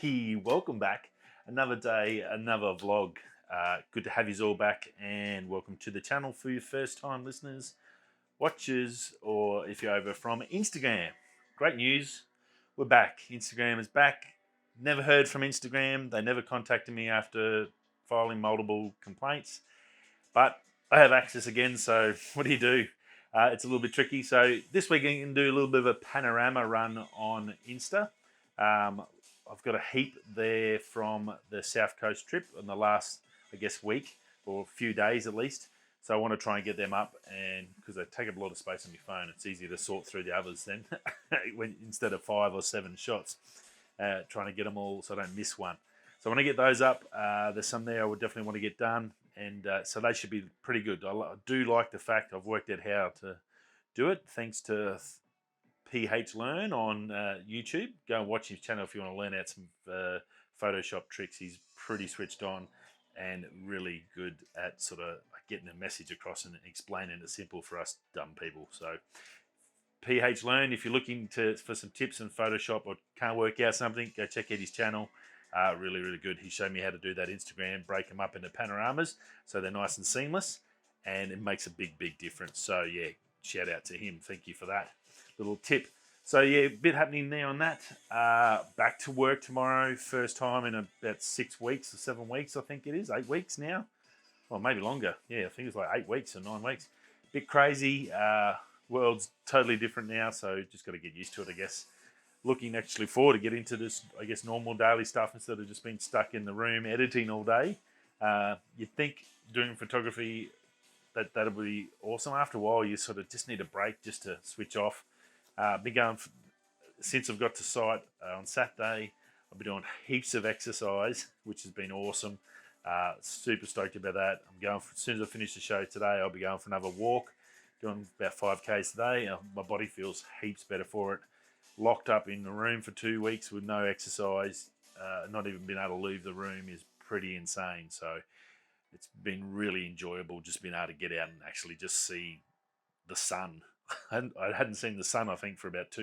Hey, welcome back. Another day, another vlog. Good to have you all back, and welcome to the channel for your first time listeners, watchers, or if you're over from Instagram. Great news, we're back. Instagram is back. Never heard from Instagram. They never contacted me after filing multiple complaints, but I have access again, so what do? It's a little bit tricky. So this week I can do a little bit of a panorama run on Insta. I've got a heap there from the South Coast trip in the last, I guess, week or a few days at least. So I want to try and get them up, and because they take up a lot of space on my phone, it's easier to sort through the others then instead of 5 or 7 shots. Trying to get them all so I don't miss one. So I want to get those up. There's some there I would definitely want to get done, and so they should be pretty good. I do like the fact I've worked out how to do it thanks to PH Learn on YouTube. Go and watch his channel if you want to learn out some Photoshop tricks. He's pretty switched on and really good at sort of getting a message across and explaining it simple for us dumb people. So PH Learn, if you're looking for some tips in Photoshop or can't work out something, go check out his channel. Really good. He showed me how to do that Instagram, break them up into panoramas so they're nice and seamless, and it makes a big difference. So yeah, shout out to him. Thank you for that little tip. So yeah, a bit happening there on that. Back to work tomorrow, first time in about 6 weeks or 7 weeks, I think it is. 8 weeks now. Well, maybe longer. Yeah, I think it's like 8 weeks or 9 weeks. Bit crazy. World's totally different now, so just got to get used to it, I guess. Looking actually forward to get into this, I guess, normal daily stuff instead of just being stuck in the room editing all day. You'd think doing photography, that'll be awesome. After a while, you sort of just need a break just to switch off. Been going since I've got to site on Saturday. I've been doing heaps of exercise, which has been awesome. Super stoked about that. I'm going as soon as I finish the show today, I'll be going for another walk, doing about 5Ks today. My body feels heaps better for it. Locked up in the room for 2 weeks with no exercise, not even being able to leave the room is pretty insane. So it's been really enjoyable just being able to get out and actually just see the sun. I hadn't seen the sun, I think, for about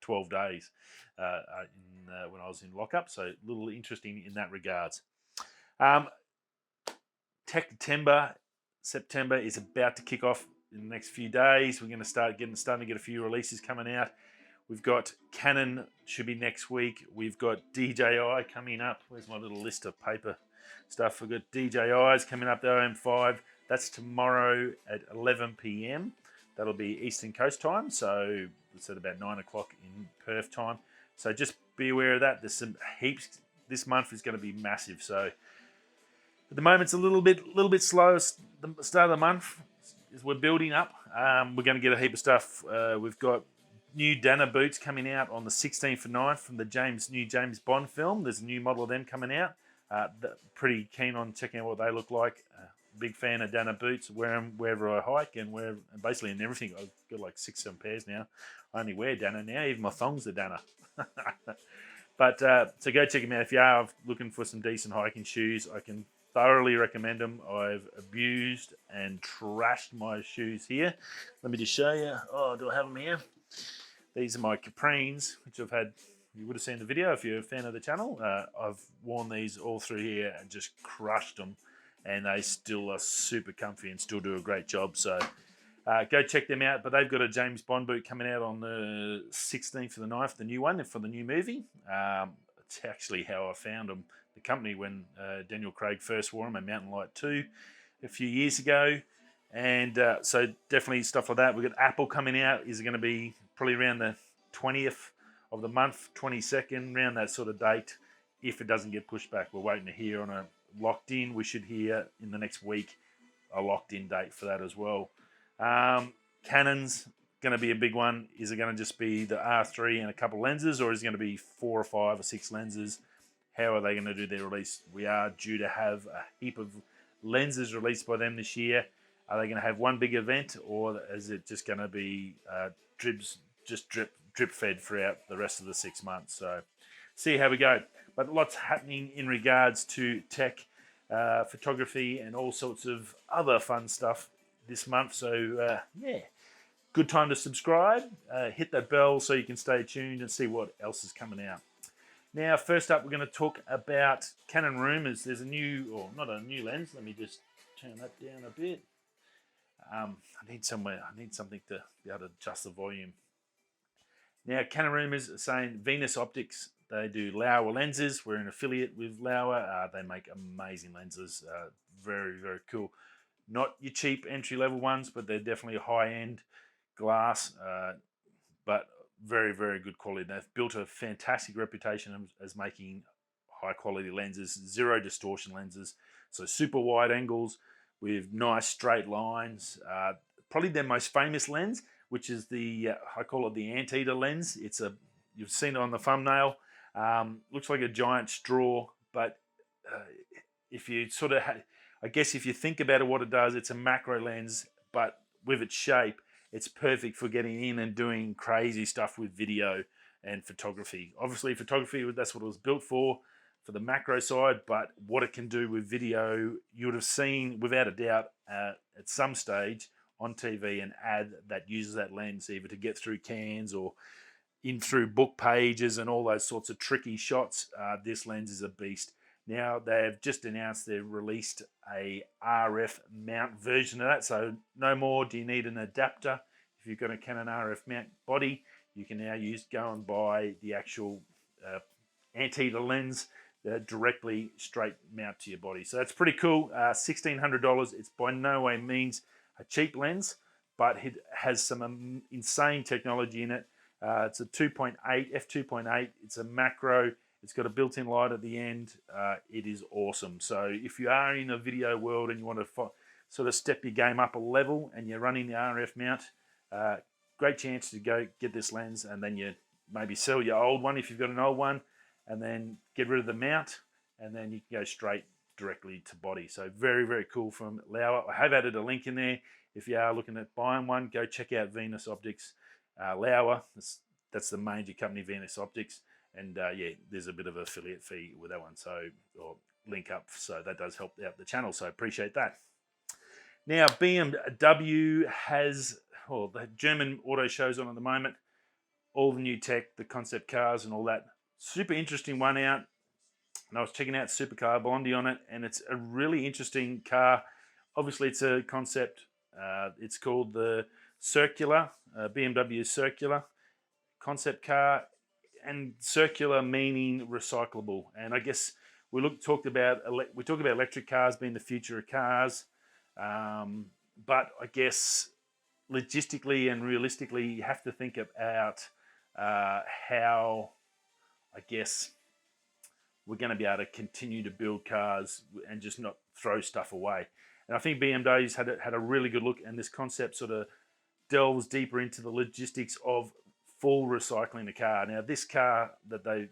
12 days when I was in lockup. So a little interesting in that regards. September is about to kick off in the next few days. We're going to starting to get a few releases coming out. We've got Canon should be next week. We've got DJI coming up. Where's my little list of paper stuff? We've got DJI's coming up, the OM5. That's tomorrow at 11 p.m. That'll be Eastern Coast time, so it's at about 9 o'clock in Perth time. So just be aware of that. There's some heaps. This month is going to be massive. So at the moment, it's a little bit slow. The start of the month is we're building up. We're going to get a heap of stuff. We've got new Dana boots coming out on the 16th of 9th from the new James Bond film. There's a new model of them coming out. Pretty keen on checking out what they look like. Big fan of Dana boots. Wear them wherever I hike and basically in everything. I've got like 6-7 pairs now. I only wear Dana now. Even my thongs are Dana. But so go check them out if you are looking for some decent hiking shoes. I can thoroughly recommend them. I've abused and trashed my shoes here. Let me just show you. Oh, do I have them here? These are my Caprines, which I've had. You would have seen the video if you're a fan of the channel. I've worn these all through here and just crushed them, and they still are super comfy and still do a great job. So go check them out. But they've got a James Bond boot coming out on the 16th of the 9th, the new one for the new movie. It's actually how I found them, the company, when Daniel Craig first wore them, and Mountain Light 2 a few years ago. And so definitely stuff like that. We've got Apple coming out. Is going to be probably around the 20th of the month, 22nd, around that sort of date. If it doesn't get pushed back, we're waiting to hear on a locked in. We should hear in the next week a locked in date for that as well. Canon's going to be a big one. Is it going to just be the R3 and a couple lenses, or is it going to be 4 or 5 or 6 lenses? How are they going to do their release? We are due to have a heap of lenses released by them this year. Are they going to have one big event, or is it just going to be drip fed throughout the rest of the 6 months? So see how we go. But lots happening in regards to tech, photography, and all sorts of other fun stuff this month. So yeah, good time to subscribe. Hit that bell so you can stay tuned and see what else is coming out. Now, first up, we're going to talk about Canon rumors. There's a new, or not a new lens. Let me just turn that down a bit. I need something to be able to adjust the volume. Now, Canon rumors are saying Venus Optics, they do Laowa lenses. We're an affiliate with Laowa. They make amazing lenses. Very, very cool. Not your cheap entry-level ones, but they're definitely high-end glass, but very, very good quality. They've built a fantastic reputation as making high-quality lenses, zero distortion lenses, so super wide angles with nice straight lines. Probably their most famous lens, which is the I call it the anteater lens. You've seen it on the thumbnail. Looks like a giant straw, but if you sort of, I guess if you think about it, what it does, it's a macro lens, but with its shape, it's perfect for getting in and doing crazy stuff with video and photography. Obviously, photography, that's what it was built for the macro side, but what it can do with video, you would have seen, without a doubt, at some stage on TV, an ad that uses that lens either to get through cans or in through book pages and all those sorts of tricky shots. This lens is a beast. Now, they've just announced they've released a RF mount version of that, so no more do you need an adapter. If you've got a Canon RF mount body, you can now go and buy the actual anteater lens directly straight mount to your body. So that's pretty cool. $1,600. It's by no way means a cheap lens, but it has some insane technology in it. It's a 2.8, f2.8. It's a macro. It's got a built-in light at the end. It is awesome. So if you are in a video world and you want to sort of step your game up a level and you're running the RF mount, great chance to go get this lens, and then you maybe sell your old one if you've got an old one, and then get rid of the mount, and then you can go straight directly to body. So very, very cool from Laowa. I have added a link in there. If you are looking at buying one, go check out Venus Optics. Laowa, that's the major company, Venus Optics. And yeah, there's a bit of an affiliate fee with that one, so, or link up. So that does help out the channel. So appreciate that. Now, BMW has, the German auto shows on at the moment, all the new tech, the concept cars and all that. Super interesting one out. And I was checking out Supercar Blondie on it, and it's a really interesting car. Obviously, it's a concept. It's called the Circular, BMW Circular Concept car, and circular meaning recyclable. And I guess we talk about electric cars being the future of cars, but I guess logistically and realistically, you have to think about how, I guess, we're going to be able to continue to build cars and just not throw stuff away. And I think BMW's had a really good look, and this concept sort of delves deeper into the logistics of full recycling the car. Now, this car that they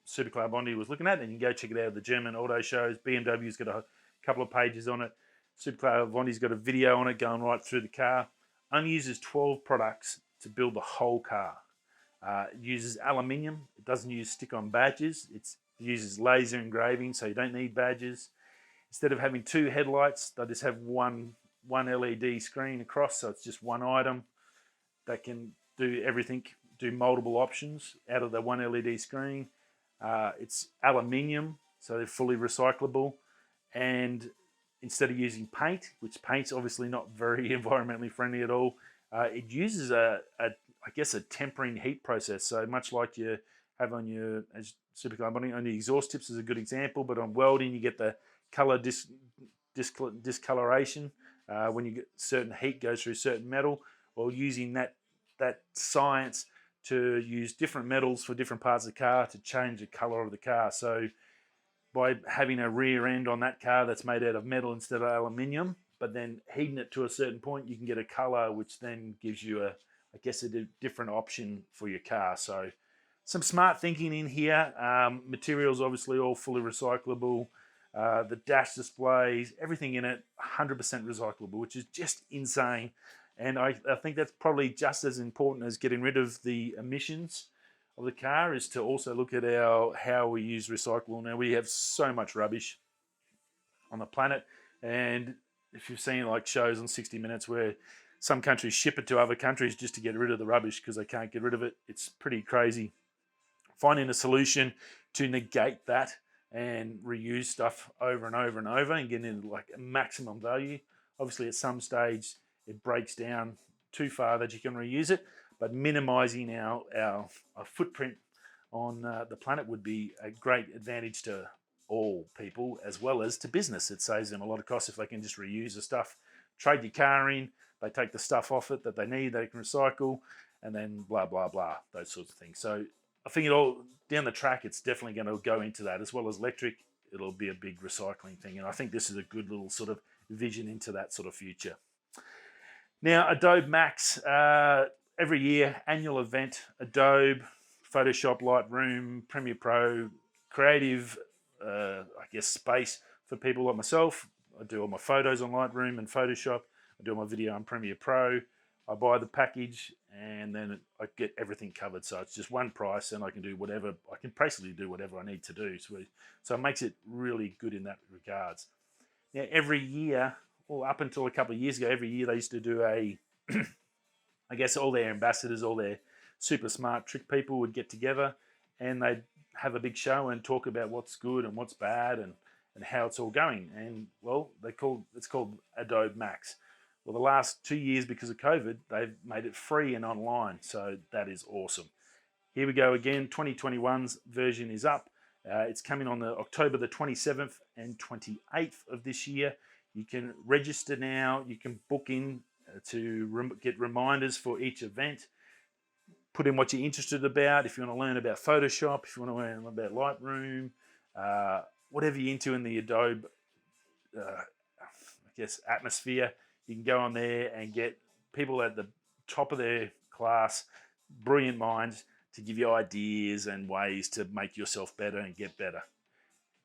Supercar Blondie was looking at, and you can go check it out at the German auto shows. BMW's got a couple of pages on it. Supercar Blondie's got a video on it going right through the car. Only uses 12 products to build the whole car. It uses aluminium. It doesn't use stick-on badges. It uses laser engraving, so you don't need badges. Instead of having two headlights, they just have one LED screen across, so it's just one item that can do everything, do multiple options out of the one LED screen. It's aluminium, so they're fully recyclable. And instead of using paint, which paint's obviously not very environmentally friendly at all, it uses I guess a tempering heat process. So much like you have on your Supercar Blondie, on the exhaust tips is a good example, but on welding you get the color discoloration when you get certain heat goes through certain metal. Well, using that science to use different metals for different parts of the car to change the color of the car. So by having a rear end on that car that's made out of metal instead of aluminium, but then heating it to a certain point, you can get a color which then gives you a different option for your car. So some smart thinking in here. Materials obviously all fully recyclable. The dash displays, everything in it, 100% recyclable, which is just insane. And I think that's probably just as important as getting rid of the emissions of the car, is to also look at how we use recyclable. Now, we have so much rubbish on the planet, and if you've seen like shows on 60 Minutes where some countries ship it to other countries just to get rid of the rubbish because they can't get rid of it, it's pretty crazy. finding a solution to negate that and reuse stuff over and over and over and getting into like a maximum value. Obviously, at some stage, it breaks down too far that you can reuse it, but minimizing our footprint on the planet would be a great advantage to all people as well as to business. It saves them a lot of costs if they can just reuse the stuff, trade your car in, they take the stuff off it that they need, they can recycle, and then blah, blah, blah, those sorts of things. So I think it all down the track, it's definitely going to go into that as well as electric. It'll be a big recycling thing. And I think this is a good little sort of vision into that sort of future. Now, Adobe Max, every year, annual event, Adobe, Photoshop, Lightroom, Premiere Pro, creative, I guess, space for people like myself. I do all my photos on Lightroom and Photoshop. I do all my video on Premiere Pro. I buy the package and then I get everything covered. So it's just one price and I can do whatever, I can basically do whatever I need to do. So it makes it really good in that regards. Now, every year, or up until a couple of years ago, every year they used to do a, I guess all their ambassadors, all their super smart trick people would get together and they'd have a big show and talk about what's good and what's bad and how it's all going. And well, it's called Adobe Max. Well, the last 2 years, because of COVID, they've made it free and online. So that is awesome. Here we go again. 2021's version is up. It's coming on October the 27th and 28th of this year. You can register now. You can book in to get reminders for each event. Put in what you're interested about. If you want to learn about Photoshop, if you want to learn about Lightroom, whatever you're into in the Adobe, I guess, atmosphere, you can go on there and get people at the top of their class, brilliant minds, to give you ideas and ways to make yourself better and get better.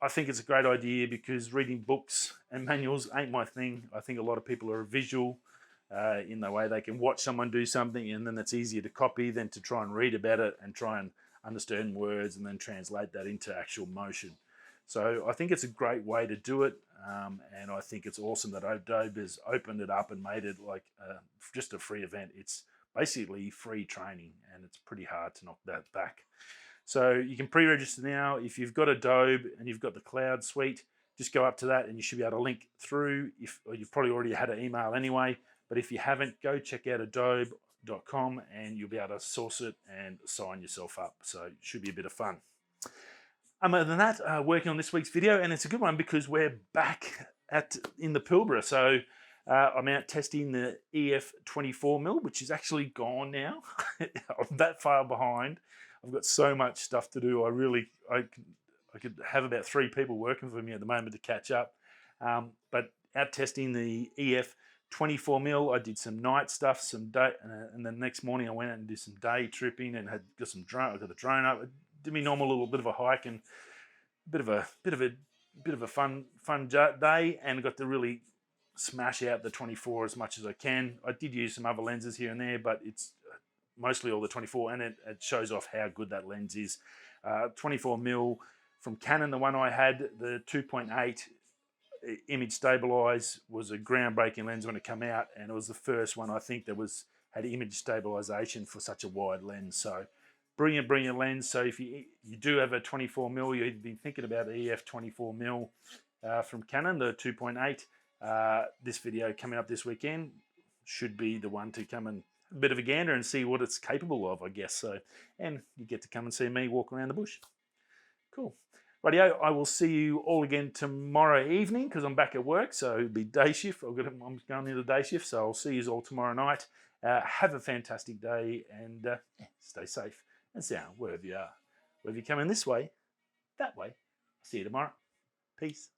I think it's a great idea because reading books and manuals ain't my thing. I think a lot of people are visual in the way they can watch someone do something and then it's easier to copy than to try and read about it and try and understand words and then translate that into actual motion. So I think it's a great way to do it, and I think it's awesome that Adobe has opened it up and made it like just a free event. It's basically free training and it's pretty hard to knock that back. So you can pre-register now. If you've got Adobe and you've got the cloud suite, just go up to that and you should be able to link through. Or you've probably already had an email anyway, but if you haven't, go check out adobe.com and you'll be able to source it and sign yourself up. So it should be a bit of fun. Other than that, working on this week's video, and it's a good one because we're back in the Pilbara. So I'm out testing the EF 24mm, which is actually gone now. I'm that far behind. I've got so much stuff to do. I could have about 3 people working for me at the moment to catch up. But out testing the EF 24mm, I did some night stuff, some day, and the next morning I went out and did some day tripping and got some drone. I got the drone up. Did me normal little bit of a hike and a bit of a fun day, and got to really smash out the 24 as much as I can. I did use some other lenses here and there, but it's mostly all the 24, and it shows off how good that lens is. 24mm from Canon, the one I had, the 2.8 image stabilize, was a groundbreaking lens when it came out, and it was the first one I think that had image stabilization for such a wide lens. So brilliant lens. So if you do have a 24mm, you've been thinking about the EF 24mm from Canon, the 2.8. This video coming up this weekend should be the one to come and have a bit of a gander and see what it's capable of, I guess. So, and you get to come and see me walk around the bush. Cool. Rightio, I will see you all again tomorrow evening because I'm back at work, so it'll be day shift. I'm going into day shift, so I'll see you all tomorrow night. Have a fantastic day and stay safe and sound wherever you are. Whether you're coming this way, that way. See you tomorrow. Peace.